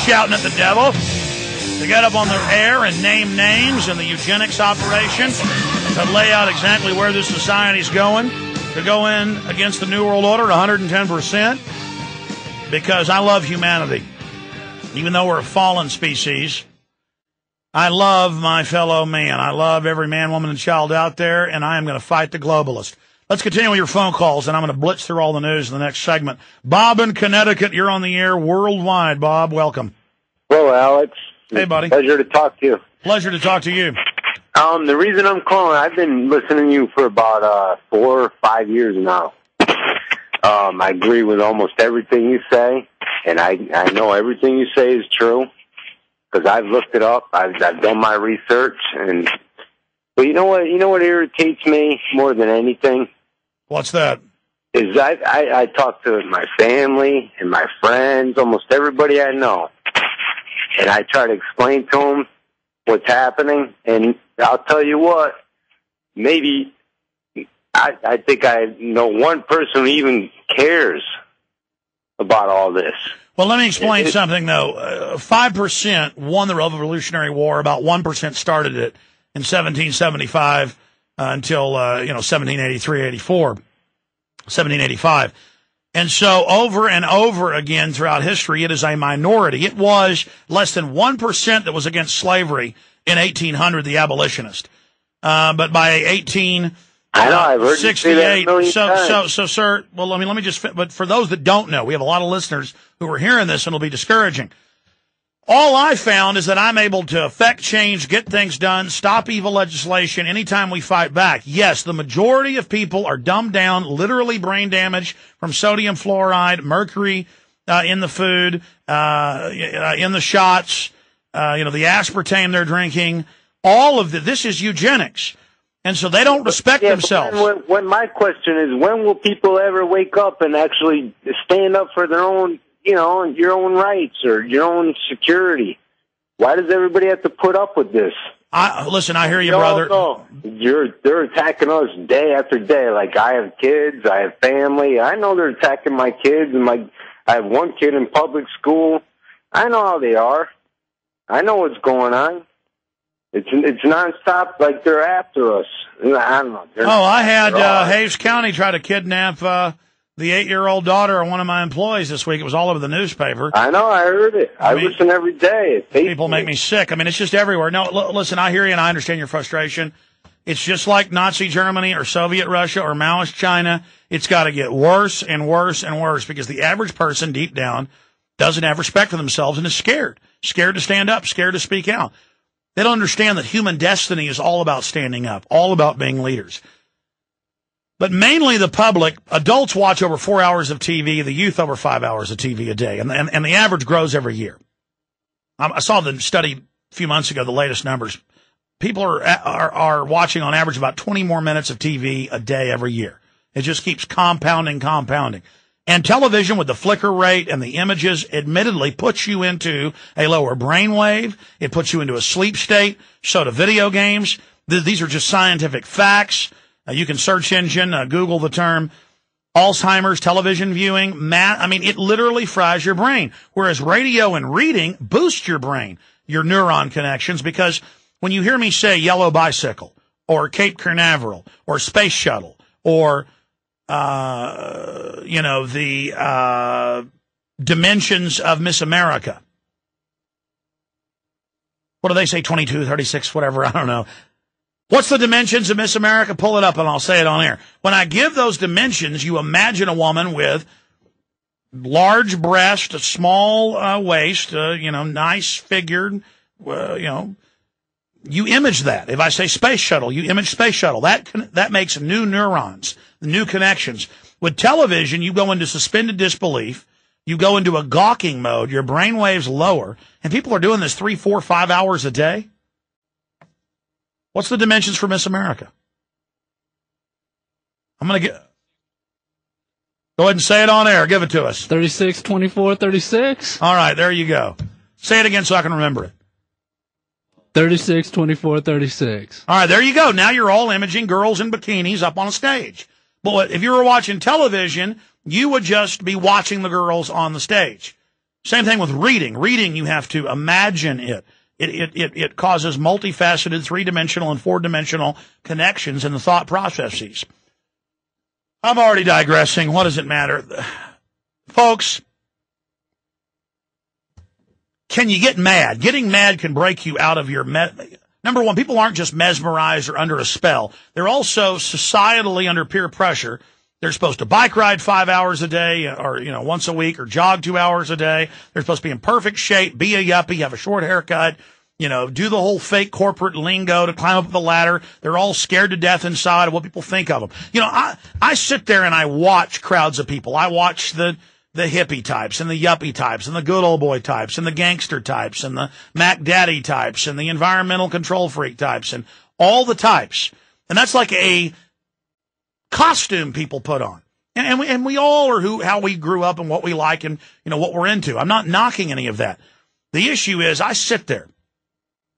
shouting at the devil to get up on the air and name names in the eugenics operation to lay out exactly where this society's going, to go in against the New World Order 110%, because I love humanity. Even though we're a fallen species, I love my fellow man. I love every man, woman, and child out there, and I am going to fight the globalist. Let's continue with your phone calls, and I'm going to blitz through all the news in the next segment. Bob in Connecticut, you're on the air worldwide. Bob, welcome. Hello, Alex. Hey, buddy. Pleasure to talk to you. Pleasure to talk to you. The reason I'm calling, I've been listening to you for about 4 or 5 years now. I agree with almost everything you say, and I know everything you say is true because I've looked it up. I've done my research, but you know what irritates me more than anything? What's that? Is I talk to my family and my friends, almost everybody I know, and I try to explain to them what's happening, and I'll tell you what, maybe I think I know one person who even cares about all this. Well, let me explain something, though. 5% won the Revolutionary War. About 1% started it in 1775 until 1783, 84, 1785. And so over and over again throughout history, it is a minority. It was less than 1% that was against slavery in 1800, the abolitionist. But by 1868, so, sir, well, let me just, but for those that don't know, we have a lot of listeners who are hearing this and it'll be discouraging. All I found is that I'm able to affect change, get things done, stop evil legislation anytime we fight back. Yes, the majority of people are dumbed down, literally brain damage from sodium fluoride, mercury in the food, in the shots, the aspartame they're drinking. All of this is eugenics. And so they don't respect themselves. When my question is, when will people ever wake up and actually stand up for their own, your own rights or your own security? Why does everybody have to put up with this? Listen, I hear you, brother. No. They're attacking us day after day. Like, I have kids, I have family. I know they're attacking my kids, and I have one kid in public school. I know how they are. I know what's going on. It's nonstop. Like, they're after us. I don't know. I had Hays County try to kidnap the 8-year-old daughter of one of my employees this week. It was all over the newspaper. I know. I heard it. I listen every day. People make me sick. I mean, it's just everywhere. No, listen, I hear you, and I understand your frustration. It's just like Nazi Germany or Soviet Russia or Maoist China. It's got to get worse and worse and worse because the average person deep down doesn't have respect for themselves and is scared to stand up, scared to speak out. They don't understand that human destiny is all about standing up, all about being leaders. But mainly the public, adults watch over 4 hours of TV, the youth over 5 hours of TV a day, and the average grows every year. I saw the study a few months ago, the latest numbers. People are watching on average about 20 more minutes of TV a day every year. It just keeps compounding. And television with the flicker rate and the images admittedly puts you into a lower brainwave. It puts you into a sleep state. So do video games. These are just scientific facts. You can search engine, Google the term Alzheimer's, television viewing, it literally fries your brain. Whereas radio and reading boost your brain, your neuron connections, because when you hear me say yellow bicycle or Cape Canaveral or space shuttle or the dimensions of Miss America. What do they say, 22, 36, whatever, I don't know. What's the dimensions of Miss America? Pull it up and I'll say it on air. When I give those dimensions, you imagine a woman with large breast, a small waist, nice figured, you image that. If I say space shuttle, you image space shuttle. That makes new neurons, new connections. With television, you go into suspended disbelief. You go into a gawking mode. Your brain waves lower. And people are doing this 3, 4, 5 hours a day. What's the dimensions for Miss America? I'm going to go ahead and say it on air. Give it to us. 36, 24, 36. All right, there you go. Say it again so I can remember it. 36, 24, 36. All right, there you go. Now you're all imaging girls in bikinis up on a stage. But if you were watching television, you would just be watching the girls on the stage. Same thing with reading. Reading, you have to imagine it. It causes multifaceted, three-dimensional and four-dimensional connections in the thought processes. I'm already digressing. What does it matter? Folks, can you get mad? Getting mad can break you out of your... Number one, people aren't just mesmerized or under a spell. They're also societally under peer pressure. They're supposed to bike ride 5 hours a day or, once a week, or jog 2 hours a day. They're supposed to be in perfect shape, be a yuppie, have a short haircut, do the whole fake corporate lingo to climb up the ladder. They're all scared to death inside of what people think of them. I sit there and I watch crowds of people. I watch the hippie types and the yuppie types and the good old boy types and the gangster types and the Mac Daddy types and the environmental control freak types and all the types. And that's like a costume people put on. And we all are how we grew up and what we like and, what we're into. I'm not knocking any of that. The issue is I sit there.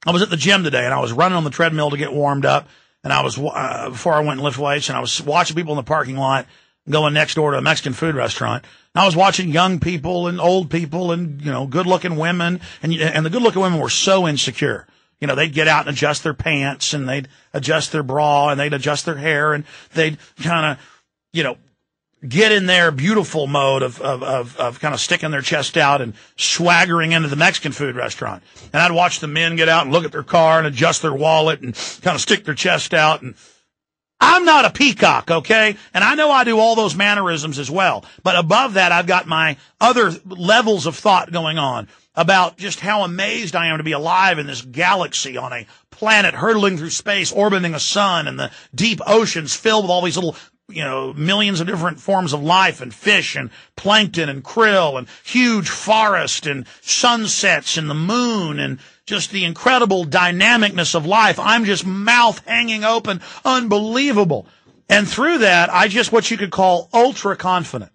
I was at the gym today and I was running on the treadmill to get warmed up. And I was, before I went and lift weights, and I was watching people in the parking lot going next door to a Mexican food restaurant. And I was watching young people and old people and, good looking women. And the good looking women were so insecure. They'd get out and adjust their pants and they'd adjust their bra and they'd adjust their hair and they'd kind of, get in their beautiful mode of kind of sticking their chest out and swaggering into the Mexican food restaurant. And I'd watch the men get out and look at their car and adjust their wallet and kind of stick their chest out. And I'm not a peacock, okay? And I know I do all those mannerisms as well. But above that, I've got my other levels of thought going on about just how amazed I am to be alive in this galaxy on a planet hurtling through space, orbiting a sun, and the deep oceans filled with all these little, millions of different forms of life and fish and plankton and krill and huge forest and sunsets and the moon and just the incredible dynamicness of life. I'm just mouth hanging open, unbelievable. And through that, I just what you could call ultra confident.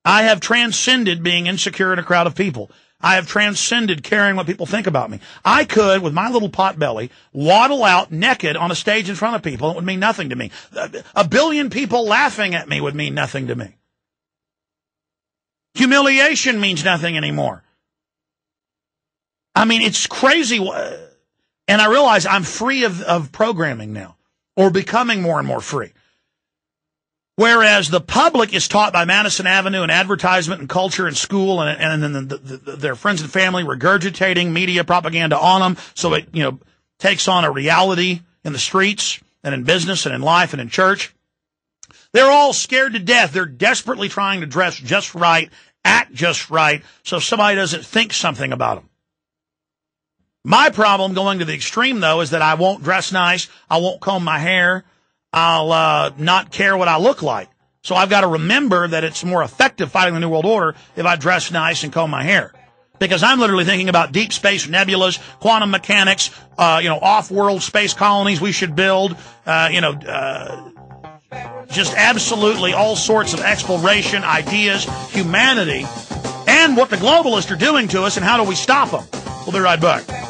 I have transcended being insecure in a crowd of people. I have transcended caring what people think about me. I could, with my little pot belly, waddle out naked on a stage in front of people. It would mean nothing to me. A billion people laughing at me would mean nothing to me. Humiliation means nothing anymore. I mean, it's crazy. And I realize I'm free of programming now, or becoming more and more free. Whereas the public is taught by Madison Avenue and advertisement and culture and school and then their friends and family regurgitating media propaganda on them. So it, takes on a reality in the streets and in business and in life and in church. They're all scared to death. They're desperately trying to dress just right, act just right, so somebody doesn't think something about them. My problem going to the extreme, though, is that I won't dress nice. I won't comb my hair. I'll not care what I look like. So I've got to remember that it's more effective fighting the New World Order if I dress nice and comb my hair. Because I'm literally thinking about deep space nebulas, quantum mechanics, off-world space colonies we should build, just absolutely all sorts of exploration, ideas, humanity, and what the globalists are doing to us and how do we stop them. We'll be right back.